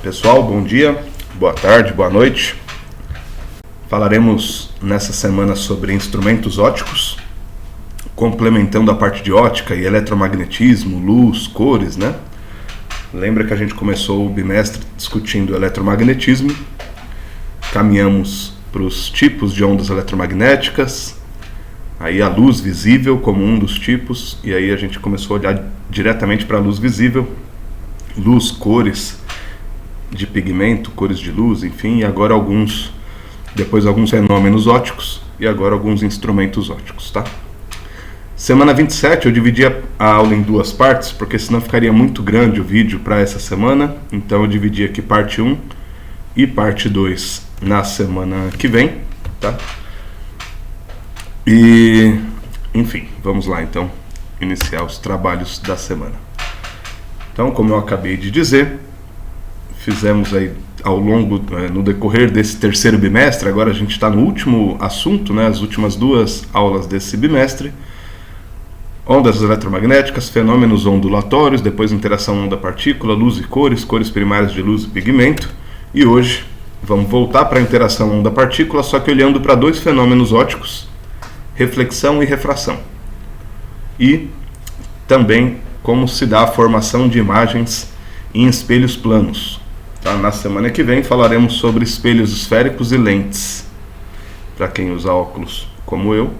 Pessoal, bom dia, boa tarde, boa noite. Falaremos nessa semana sobre instrumentos ópticos, complementando a parte de ótica e eletromagnetismo, luz, cores, né? Lembra que a gente começou o bimestre discutindo eletromagnetismo, caminhamos para os tipos de ondas eletromagnéticas, aí a luz visível como um dos tipos, e aí a gente começou a olhar diretamente para a luz visível, luz, cores de pigmento, cores de luz, enfim, e agora depois alguns fenômenos ópticos e agora alguns instrumentos ópticos, tá? Semana 27 eu dividi a aula em duas partes, porque senão ficaria muito grande o vídeo para essa semana, então eu dividi aqui parte 1 e parte 2 na semana que vem, tá? E, enfim, vamos lá então iniciar os trabalhos da semana. Então, como eu acabei de dizer, fizemos aí no decorrer desse terceiro bimestre, agora a gente está no último assunto, né, as últimas duas aulas desse bimestre, ondas eletromagnéticas, fenômenos ondulatórios, depois interação onda-partícula, luz e cores, cores primárias de luz e pigmento, e hoje vamos voltar para a interação onda-partícula, só que olhando para dois fenômenos ópticos, reflexão e refração, e também como se dá a formação de imagens em espelhos planos. Tá? Na semana que vem falaremos sobre espelhos esféricos e lentes. Para quem usa óculos como eu,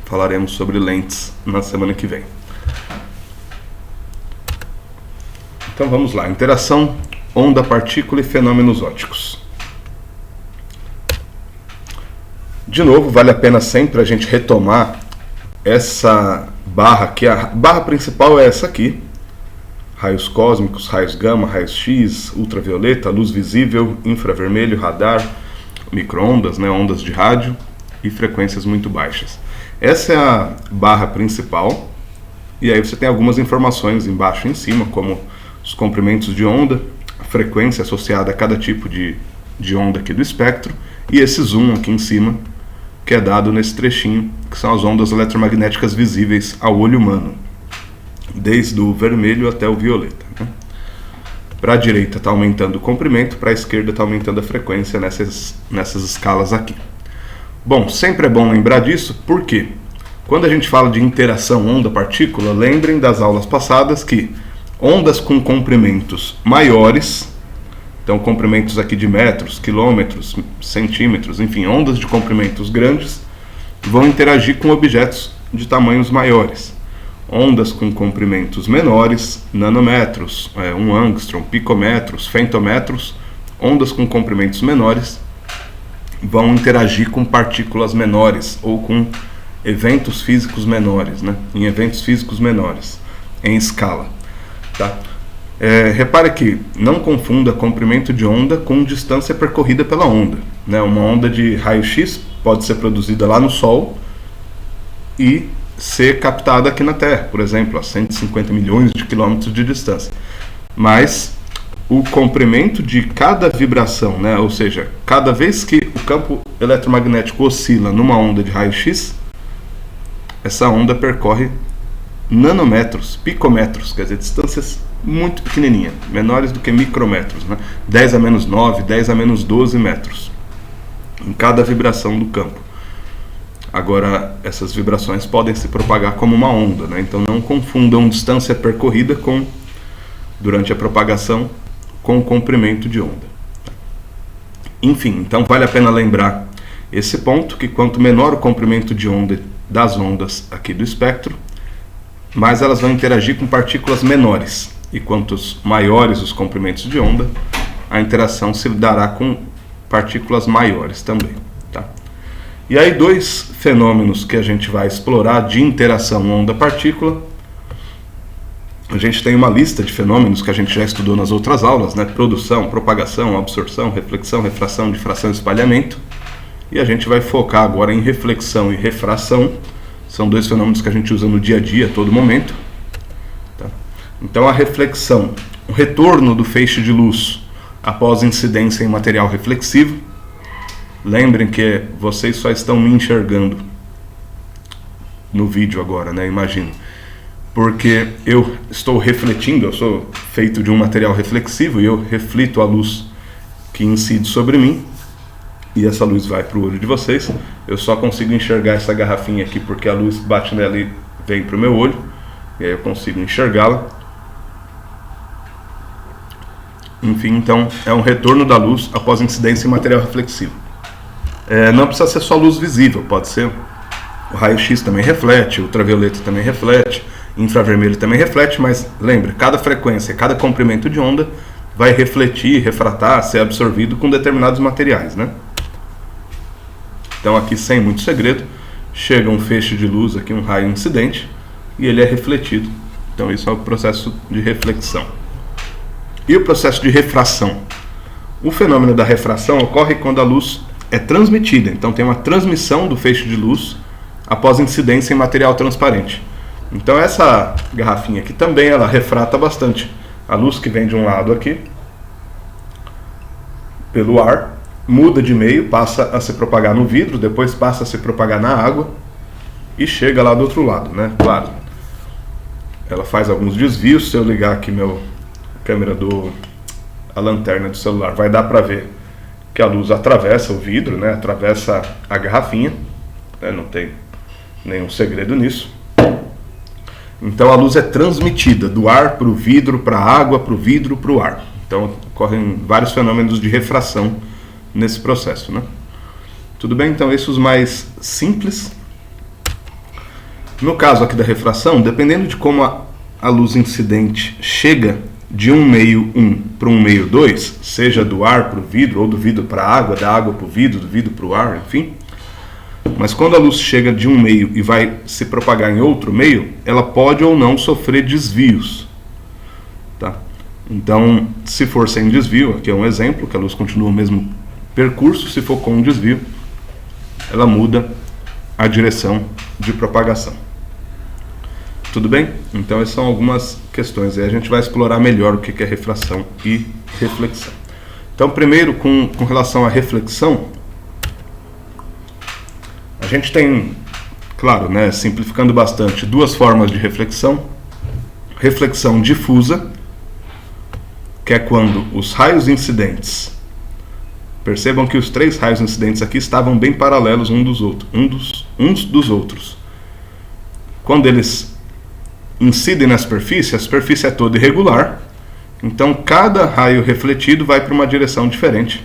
falaremos sobre lentes na semana que vem. Então vamos lá, interação onda, partícula e fenômenos ópticos. De novo, vale a pena sempre a gente retomar essa barra aqui. A barra principal é essa aqui: raios cósmicos, raios gama, raios X, ultravioleta, luz visível, infravermelho, radar, micro-ondas, né, ondas de rádio e frequências muito baixas. Essa é a barra principal, e aí você tem algumas informações embaixo e em cima, como os comprimentos de onda, a frequência associada a cada tipo de onda aqui do espectro, e esse zoom aqui em cima, que é dado nesse trechinho, que são as ondas eletromagnéticas visíveis ao olho humano, desde o vermelho até o violeta, né? Para a direita está aumentando o comprimento, para a esquerda está aumentando a frequência nessas escalas aqui. Bom, sempre é bom lembrar disso, porque quando a gente fala de interação onda-partícula, lembrem das aulas passadas que ondas com comprimentos maiores, então comprimentos aqui de metros, quilômetros, centímetros, enfim, ondas de comprimentos grandes, vão interagir com objetos de tamanhos maiores. Ondas com comprimentos menores, nanômetros, 1 angstrom, picômetros, femtômetros, ondas com comprimentos menores vão interagir com partículas menores ou com eventos físicos menores, né? Em eventos físicos menores, em escala. Tá? Repare que não confunda comprimento de onda com distância percorrida pela onda, né? Uma onda de raio-x pode ser produzida lá no Sol e ser captada aqui na Terra, por exemplo, a 150 milhões de quilômetros de distância. Mas o comprimento de cada vibração, né? Ou seja, cada vez que o campo eletromagnético oscila numa onda de raio-x, essa onda percorre nanômetros, picômetros, quer dizer, distâncias muito pequenininhas, menores do que micrômetros, né? 10 a menos 9, 10 a menos 12 metros em cada vibração do campo. Agora, essas vibrações podem se propagar como uma onda, né? Então não confundam distância percorrida durante a propagação com o comprimento de onda. Enfim, então vale a pena lembrar esse ponto, que quanto menor o comprimento de onda das ondas aqui do espectro, mais elas vão interagir com partículas menores. E quantos maiores os comprimentos de onda, a interação se dará com partículas maiores também. Tá? E aí dois fenômenos que a gente vai explorar de interação onda-partícula. A gente tem uma lista de fenômenos que a gente já estudou nas outras aulas, né? Produção, propagação, absorção, reflexão, refração, difração e espalhamento. E a gente vai focar agora em reflexão e refração. São dois fenômenos que a gente usa no dia a dia, a todo momento. Tá? Então a reflexão, o retorno do feixe de luz após incidência em material reflexivo. Lembrem que vocês só estão me enxergando no vídeo agora, né? Imagino. porque eu estou refletindo, eu sou feito de um material reflexivo e eu reflito a luz que incide sobre mim, e essa luz vai para o olho de vocês. Eu só consigo enxergar essa garrafinha aqui porque a luz bate nela e vem para o meu olho, e aí eu consigo enxergá-la. Enfim, então é um retorno da luz após incidência em material reflexivo. Não precisa ser só luz visível, pode ser o raio-x também reflete, ultravioleta também reflete, infravermelho também reflete, mas lembre, cada frequência, cada comprimento de onda vai refletir, refratar, ser absorvido com determinados materiais, né? Então aqui, sem muito segredo, chega um feixe de luz aqui, um raio incidente, e ele é refletido. Então isso é o processo de reflexão. E o processo de refração? O fenômeno da refração ocorre quando a luz é transmitida, então tem uma transmissão do feixe de luz após incidência em material transparente. Então essa garrafinha aqui também ela refrata bastante. A luz que vem de um lado aqui, pelo ar, muda de meio, passa a se propagar no vidro, depois passa a se propagar na água e chega lá do outro lado, né? Claro, ela faz alguns desvios. Se eu ligar aqui a lanterna do celular, vai dar para ver que a luz atravessa o vidro, né? Atravessa a garrafinha, né? Não tem nenhum segredo nisso. Então a luz é transmitida do ar para o vidro, para a água, para o vidro, para o ar. Então ocorrem vários fenômenos de refração nesse processo, né? Tudo bem? Então esses os mais simples. No caso aqui da refração, dependendo de como a luz incidente chega de um meio 1 para um meio 2, seja do ar para o vidro, ou do vidro para a água, da água para o vidro, do vidro para o ar, enfim. Mas quando a luz chega de um meio e vai se propagar em outro meio, ela pode ou não sofrer desvios. Tá? Então, se for sem desvio, aqui é um exemplo, que a luz continua o mesmo percurso. Se for com um desvio, ela muda a direção de propagação. Tudo bem? Então essas são algumas questões. E a gente vai explorar melhor o que é refração e reflexão. Então primeiro, com relação à reflexão, a gente tem, claro, né, simplificando bastante, duas formas de reflexão. Reflexão difusa, que é quando os raios incidentes, percebam que os três raios incidentes aqui estavam bem paralelos uns dos outros. Quando eles incidem na superfície, a superfície é toda irregular, então cada raio refletido vai para uma direção diferente,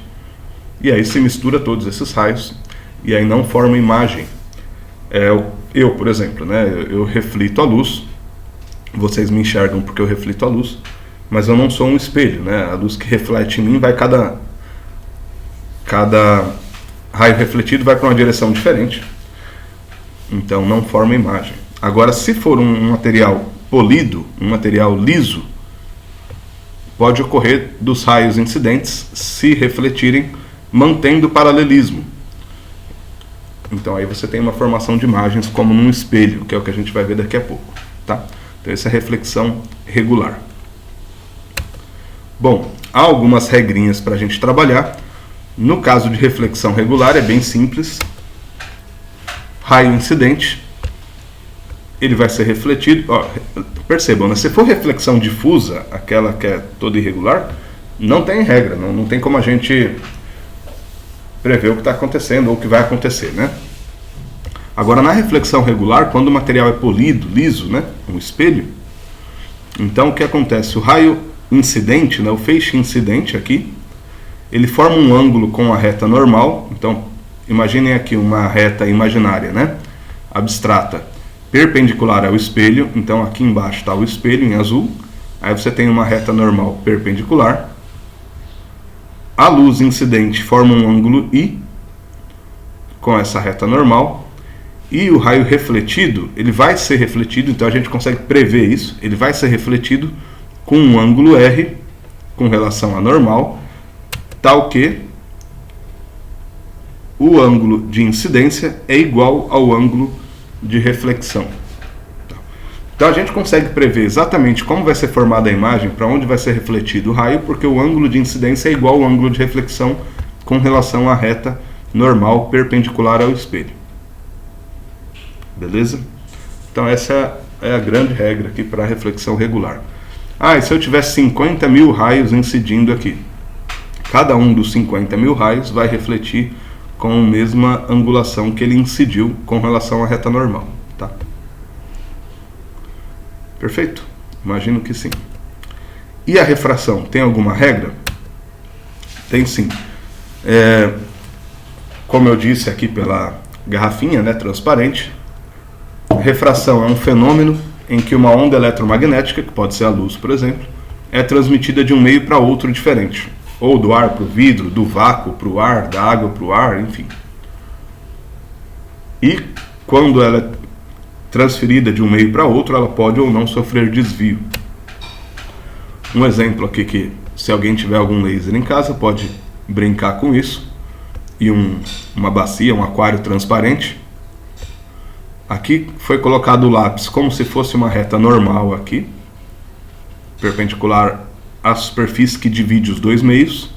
e aí se mistura todos esses raios, e aí não forma imagem. Eu, por exemplo, né, eu reflito a luz, vocês me enxergam porque eu reflito a luz, mas eu não sou um espelho, né? A luz que reflete em mim vai, cada raio refletido vai para uma direção diferente, então não forma imagem. Agora, se for um material polido, um material liso, pode ocorrer dos raios incidentes se refletirem mantendo o paralelismo. Então aí você tem uma formação de imagens como num espelho, que é o que a gente vai ver daqui a pouco. Tá? Então essa é a reflexão regular. Bom, há algumas regrinhas para a gente trabalhar. No caso de reflexão regular é bem simples. Raio incidente, ele vai ser refletido. Percebam, né? Se for reflexão difusa, aquela que é toda irregular, não tem regra, não tem como a gente prever o que está acontecendo ou o que vai acontecer, né? Agora, na reflexão regular, quando o material é polido, liso, né, um espelho, então o que acontece? O raio incidente, né, o feixe incidente aqui, ele forma um ângulo com a reta normal. Então, imaginem aqui uma reta imaginária, né, abstrata, perpendicular ao espelho. Então aqui embaixo está o espelho em azul, aí você tem uma reta normal perpendicular, a luz incidente forma um ângulo I com essa reta normal, e o raio refletido, ele vai ser refletido, então a gente consegue prever isso, ele vai ser refletido com um ângulo R com relação à normal, tal que o ângulo de incidência é igual ao ângulo de reflexão. Então a gente consegue prever exatamente como vai ser formada a imagem, para onde vai ser refletido o raio, porque o ângulo de incidência é igual ao ângulo de reflexão com relação à reta normal perpendicular ao espelho. Beleza? Então essa é a grande regra aqui para a reflexão regular. E se eu tiver 50 mil raios incidindo aqui? Cada um dos 50 mil raios vai refletir com a mesma angulação que ele incidiu com relação à reta normal, tá? Perfeito? Imagino que sim. E a refração, tem alguma regra? Tem sim. Como eu disse aqui pela garrafinha, né, transparente, refração é um fenômeno em que uma onda eletromagnética, que pode ser a luz, por exemplo, é transmitida de um meio para outro diferente. Ou do ar para o vidro, do vácuo para o ar, da água para o ar, enfim. E quando ela é transferida de um meio para outro, ela pode ou não sofrer desvio. Um exemplo aqui que, se alguém tiver algum laser em casa, pode brincar com isso. E uma bacia, um aquário transparente. Aqui foi colocado o lápis como se fosse uma reta normal aqui, perpendicular à superfície que divide os dois meios.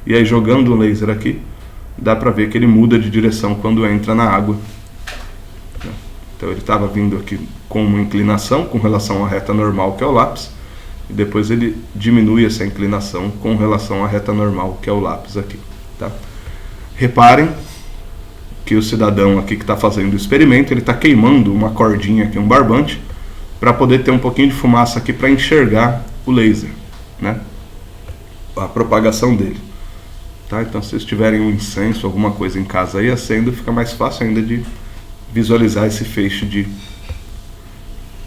E aí, jogando o laser aqui, dá para ver que ele muda de direção quando entra na água. Então ele estava vindo aqui com uma inclinação com relação à reta normal, que é o lápis, e depois ele diminui essa inclinação com relação à reta normal, que é o lápis aqui, tá? Reparem que o cidadão aqui que está fazendo o experimento, ele está queimando uma cordinha aqui, um barbante, para poder ter um pouquinho de fumaça aqui para enxergar o laser, né? A propagação dele, tá? Então, se vocês tiverem um incenso, alguma coisa em casa aí, acenda, fica mais fácil ainda de visualizar esse feixe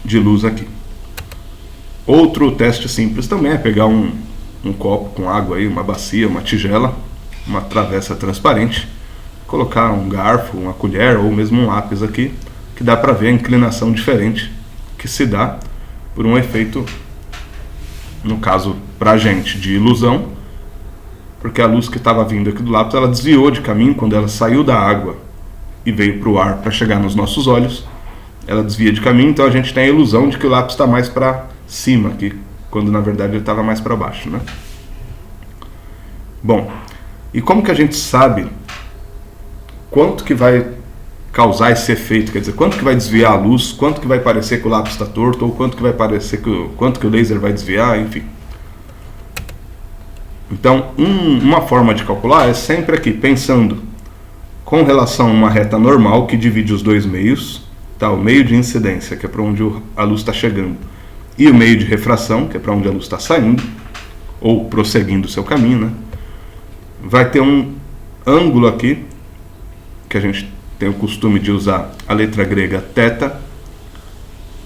de luz aqui. Outro teste simples também é pegar um copo com água aí, uma bacia, uma tigela, uma travessa transparente, colocar um garfo, uma colher ou mesmo um lápis aqui, que dá para ver a inclinação diferente que se dá por um efeito, no caso para a gente, de ilusão, porque a luz que estava vindo aqui do lápis, ela desviou de caminho quando ela saiu da água e veio para o ar para chegar nos nossos olhos. Ela desvia de caminho, então a gente tem a ilusão de que o lápis está mais para cima aqui, quando na verdade ele estava mais para baixo, né? Bom, e como que a gente sabe quanto que vai causar esse efeito? Quer dizer, quanto que vai desviar a luz, quanto que vai parecer que o lápis está torto, ou quanto que vai parecer quanto que o laser vai desviar, enfim. Então, uma forma de calcular é sempre aqui, pensando com relação a uma reta normal que divide os dois meios, tá? O meio de incidência, que é para onde a luz está chegando, e o meio de refração, que é para onde a luz está saindo, ou prosseguindo o seu caminho, né? Vai ter um ângulo aqui, que a gente tem o costume de usar a letra grega θ,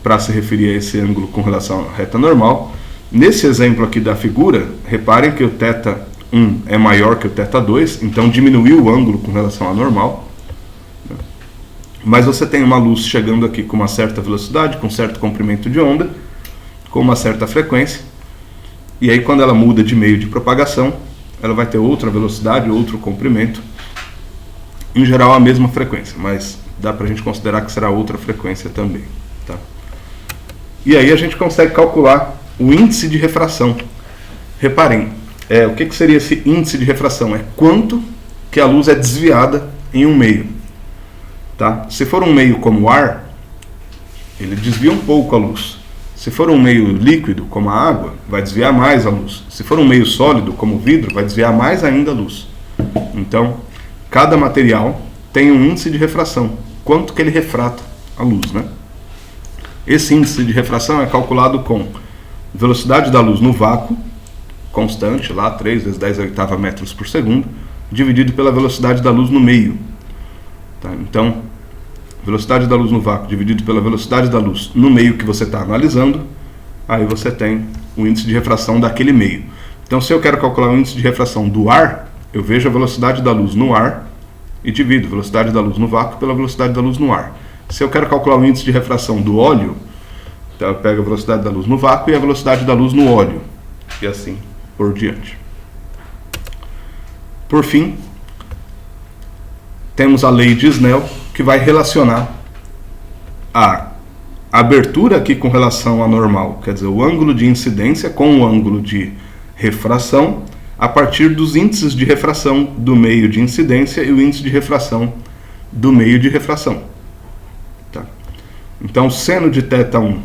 para se referir a esse ângulo com relação à reta normal. Nesse exemplo aqui da figura, reparem que o θ1 é maior que o θ2, então diminuiu o ângulo com relação à normal. Mas você tem uma luz chegando aqui com uma certa velocidade, com certo comprimento de onda, com uma certa frequência, e aí quando ela muda de meio de propagação, ela vai ter outra velocidade, outro comprimento, em geral a mesma frequência, mas dá pra gente considerar que será outra frequência também, tá? E aí a gente consegue calcular o índice de refração. Reparem, o que seria esse índice de refração? É quanto que a luz é desviada em um meio, tá? Se for um meio como o ar, ele desvia um pouco a luz. Se for um meio líquido, como a água, vai desviar mais a luz. Se for um meio sólido, como o vidro, vai desviar mais ainda a luz. Então, cada material tem um índice de refração. Quanto que ele refrata a luz, né? Esse índice de refração é calculado com velocidade da luz no vácuo, constante, lá 3 vezes 10 a oitava metros por segundo, dividido pela velocidade da luz no meio. Tá? Então, velocidade da luz no vácuo dividido pela velocidade da luz no meio que você está analisando, aí você tem o índice de refração daquele meio. Então, se eu quero calcular o índice de refração do ar, eu vejo a velocidade da luz no ar e divido a velocidade da luz no vácuo pela velocidade da luz no ar. Se eu quero calcular o índice de refração do óleo, então eu pego a velocidade da luz no vácuo e a velocidade da luz no óleo, e assim por diante. Por fim, temos a lei de Snell, que vai relacionar a abertura aqui com relação à normal, quer dizer, o ângulo de incidência com o ângulo de refração, a partir dos índices de refração do meio de incidência e o índice de refração do meio de refração. Tá? Então, seno de θ1,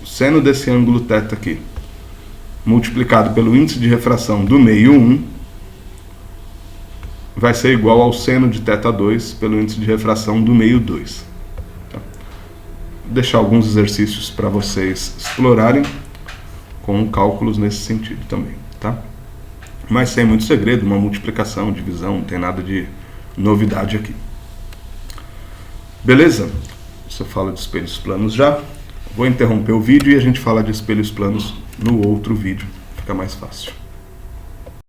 o seno desse ângulo θ aqui, multiplicado pelo índice de refração do meio 1, vai ser igual ao seno de θ2 pelo índice de refração do meio 2. Tá? Vou deixar alguns exercícios para vocês explorarem com cálculos nesse sentido também. Tá? Mas sem muito segredo, uma multiplicação, divisão, não tem nada de novidade aqui. Beleza? Isso eu falo de espelhos planos já. Vou interromper o vídeo e a gente fala de espelhos planos no outro vídeo. Fica mais fácil.